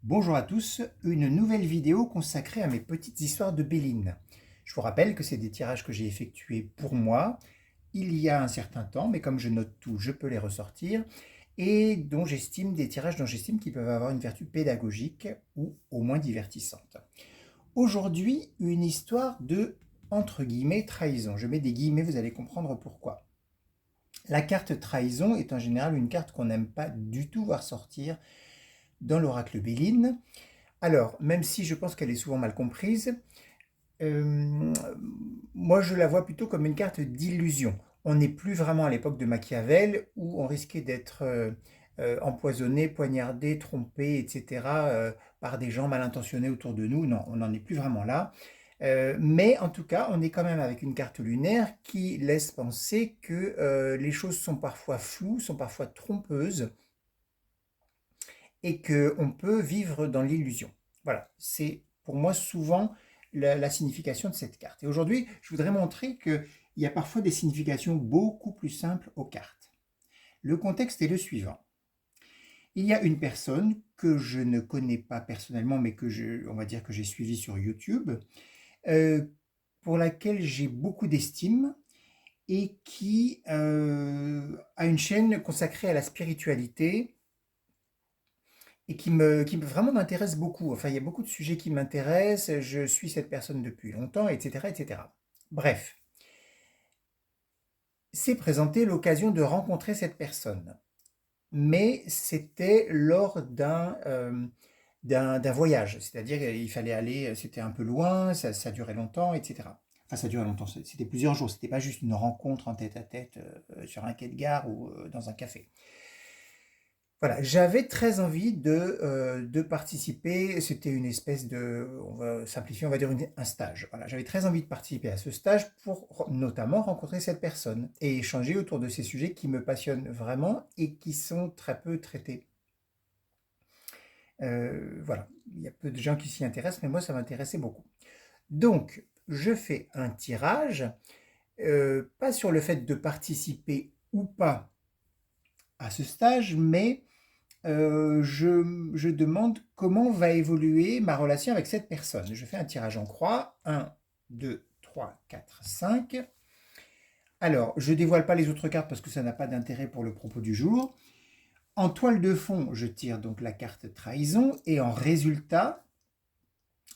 Bonjour à tous, une nouvelle vidéo consacrée à mes petites histoires de Béline. Je vous rappelle que c'est des tirages que j'ai effectués pour moi il y a un certain temps, mais comme je note tout, je peux les ressortir, et des tirages dont j'estime qu'ils peuvent avoir une vertu pédagogique ou au moins divertissante. Aujourd'hui, une histoire de, entre guillemets, trahison. Je mets des guillemets, vous allez comprendre pourquoi. La carte trahison est en général une carte qu'on n'aime pas du tout voir sortir dans l'oracle Béline. Alors, même si je pense qu'elle est souvent mal comprise, euh, moi je la vois plutôt comme une carte d'illusion. On n'est plus vraiment à l'époque de Machiavel où on risquait d'être empoisonné, poignardé, trompé, etc. Par des gens mal intentionnés autour de nous. Non, on n'en est plus vraiment là. Mais en tout cas, on est quand même avec une carte lunaire qui laisse penser que les choses sont parfois floues, sont parfois trompeuses et qu'on peut vivre dans l'illusion. Voilà, c'est pour moi souvent la signification de cette carte. Et aujourd'hui, je voudrais montrer qu'il y a parfois des significations beaucoup plus simples aux cartes. Le contexte est le suivant. Il y a une personne que je ne connais pas personnellement, mais on va dire que j'ai suivi sur YouTube, euh, pour laquelle j'ai beaucoup d'estime et qui a une chaîne consacrée à la spiritualité et vraiment m'intéresse beaucoup. Enfin, il y a beaucoup de sujets qui m'intéressent, je suis cette personne depuis longtemps, etc., etc. Bref, s'est présentée l'occasion de rencontrer cette personne. Mais c'était lors d'un voyage, c'est-à-dire qu'il fallait aller, c'était un peu loin, ça durait longtemps, etc. Enfin, ça durait longtemps, c'était plusieurs jours, c'était pas juste une rencontre en tête à tête sur un quai de gare ou dans un café. Voilà, j'avais très envie de participer. C'était une espèce de, on va simplifier, on va dire un stage. Voilà, j'avais très envie de participer à ce stage pour notamment rencontrer cette personne et échanger autour de ces sujets qui me passionnent vraiment et qui sont très peu traités. Voilà, il y a peu de gens qui s'y intéressent, mais moi ça m'intéressait beaucoup. Donc, je fais un tirage, pas sur le fait de participer ou pas à ce stage, mais je demande comment va évoluer ma relation avec cette personne. Je fais un tirage en croix. Un, 2, 3, 4, 5. Alors, je ne dévoile pas les autres cartes parce que ça n'a pas d'intérêt pour le propos du jour. En toile de fond, je tire donc la carte trahison et en résultat,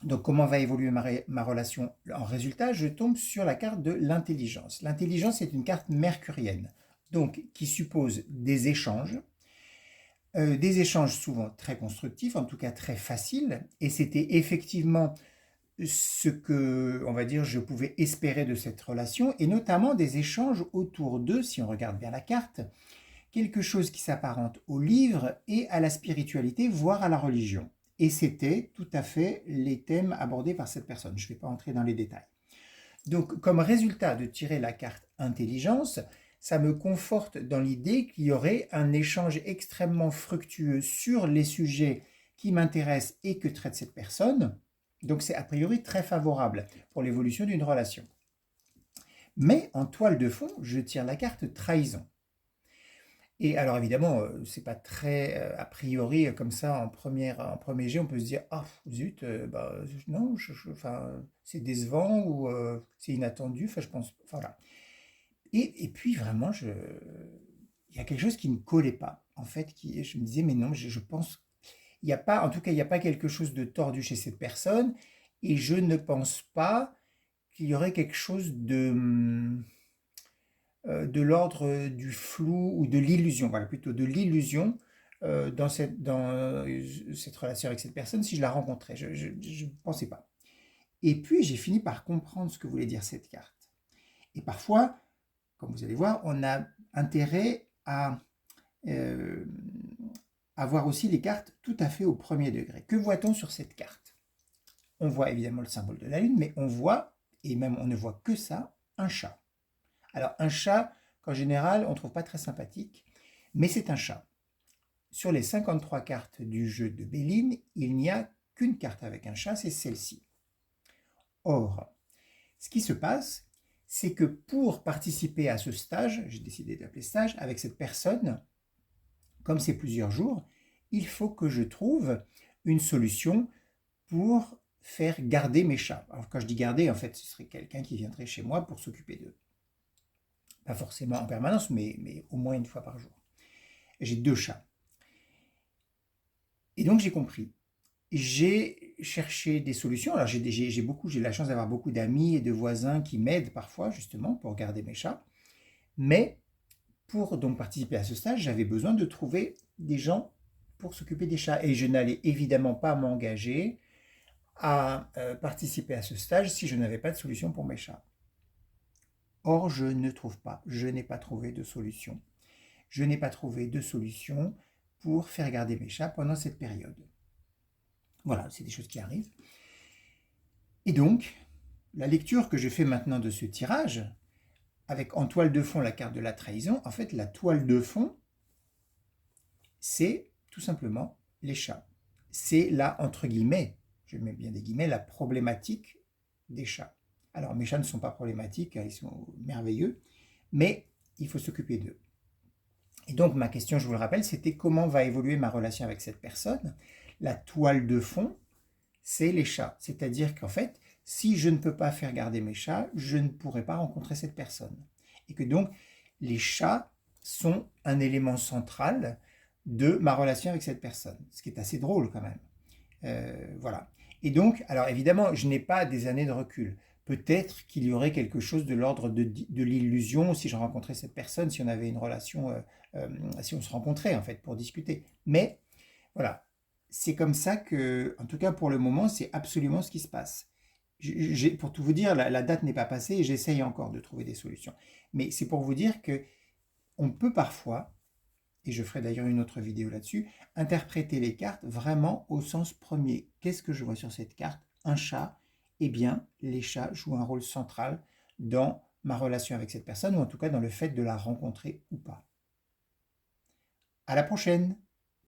donc comment va évoluer ma relation en résultat, je tombe sur la carte de l'intelligence. L'intelligence est une carte mercurienne, donc qui suppose des échanges souvent très constructifs, en tout cas très faciles, et c'était effectivement ce que, on va dire, je pouvais espérer de cette relation, et notamment des échanges autour d'eux, si on regarde bien la carte, quelque chose qui s'apparente au livre et à la spiritualité, voire à la religion. Et c'était tout à fait les thèmes abordés par cette personne. Je ne vais pas entrer dans les détails. Donc, comme résultat de tirer la carte intelligence, ça me conforte dans l'idée qu'il y aurait un échange extrêmement fructueux sur les sujets qui m'intéressent et que traite cette personne. Donc, c'est a priori très favorable pour l'évolution d'une relation. Mais en toile de fond, je tire la carte trahison. Et alors évidemment, c'est pas très a priori comme ça en premier jet, on peut se dire ah zut, bah, non, enfin, c'est décevant ou c'est inattendu. Enfin, je pense, enfin, voilà. Et puis vraiment, il y a quelque chose qui ne collait pas. En fait, je me disais mais non, je pense, il n'y a pas, en tout cas, il n'y a pas quelque chose de tordu chez cette personne, et je ne pense pas qu'il y aurait quelque chose de l'ordre du flou ou de l'illusion, voilà, plutôt de l'illusion dans cette relation avec cette personne si je la rencontrais. Je ne pensais pas. Et puis j'ai fini par comprendre ce que voulait dire cette carte. Et parfois, comme vous allez voir, on a intérêt euh, à voir aussi les cartes tout à fait au premier degré. Que voit-on sur cette carte? On voit évidemment le symbole de la lune, mais on voit, et même on ne voit que ça, un chat. Alors un chat qu'en général on ne trouve pas très sympathique, mais c'est un chat. Sur les 53 cartes du jeu de Béline, il n'y a qu'une carte avec un chat, c'est celle-ci. Or, ce qui se passe, c'est que pour participer à ce stage, j'ai décidé d'appeler stage, avec cette personne, comme c'est plusieurs jours, il faut que je trouve une solution pour faire garder mes chats. Alors quand je dis garder, en fait, ce serait quelqu'un qui viendrait chez moi pour s'occuper d'eux. Pas forcément en permanence, mais au moins une fois par jour. J'ai 2 chats. Et donc j'ai compris. J'ai cherché des solutions. Alors j'ai la chance d'avoir beaucoup d'amis et de voisins qui m'aident parfois justement pour garder mes chats. Mais pour donc participer à ce stage, j'avais besoin de trouver des gens pour s'occuper des chats. Et je n'allais évidemment pas m'engager à participer à ce stage si je n'avais pas de solution pour mes chats. Or, je n'ai pas trouvé de solution. Je n'ai pas trouvé de solution pour faire garder mes chats pendant cette période. Voilà, c'est des choses qui arrivent. Et donc, la lecture que je fais maintenant de ce tirage, avec en toile de fond la carte de la trahison, en fait, la toile de fond, c'est tout simplement les chats. C'est la, entre guillemets, je mets bien des guillemets, la problématique des chats. Alors, mes chats ne sont pas problématiques, ils sont merveilleux, mais il faut s'occuper d'eux. Et donc, ma question, je vous le rappelle, c'était comment va évoluer ma relation avec cette personne. La toile de fond, c'est les chats. C'est-à-dire qu'en fait, si je ne peux pas faire garder mes chats, je ne pourrai pas rencontrer cette personne. Et que donc, les chats sont un élément central de ma relation avec cette personne. Ce qui est assez drôle quand même. Voilà. Et donc, alors évidemment, je n'ai pas des années de recul. Peut-être qu'il y aurait quelque chose de l'ordre de l'illusion si je rencontrais cette personne, si on avait une relation, si on se rencontrait en fait pour discuter. Mais voilà, c'est comme ça que, en tout cas pour le moment, c'est absolument ce qui se passe. Pour tout vous dire, la date n'est pas passée et j'essaye encore de trouver des solutions. Mais c'est pour vous dire que on peut parfois, et je ferai d'ailleurs une autre vidéo là-dessus, interpréter les cartes vraiment au sens premier. Qu'est-ce que je vois sur cette carte? Un chat. Eh bien, les chats jouent un rôle central dans ma relation avec cette personne, ou en tout cas dans le fait de la rencontrer ou pas. À la prochaine!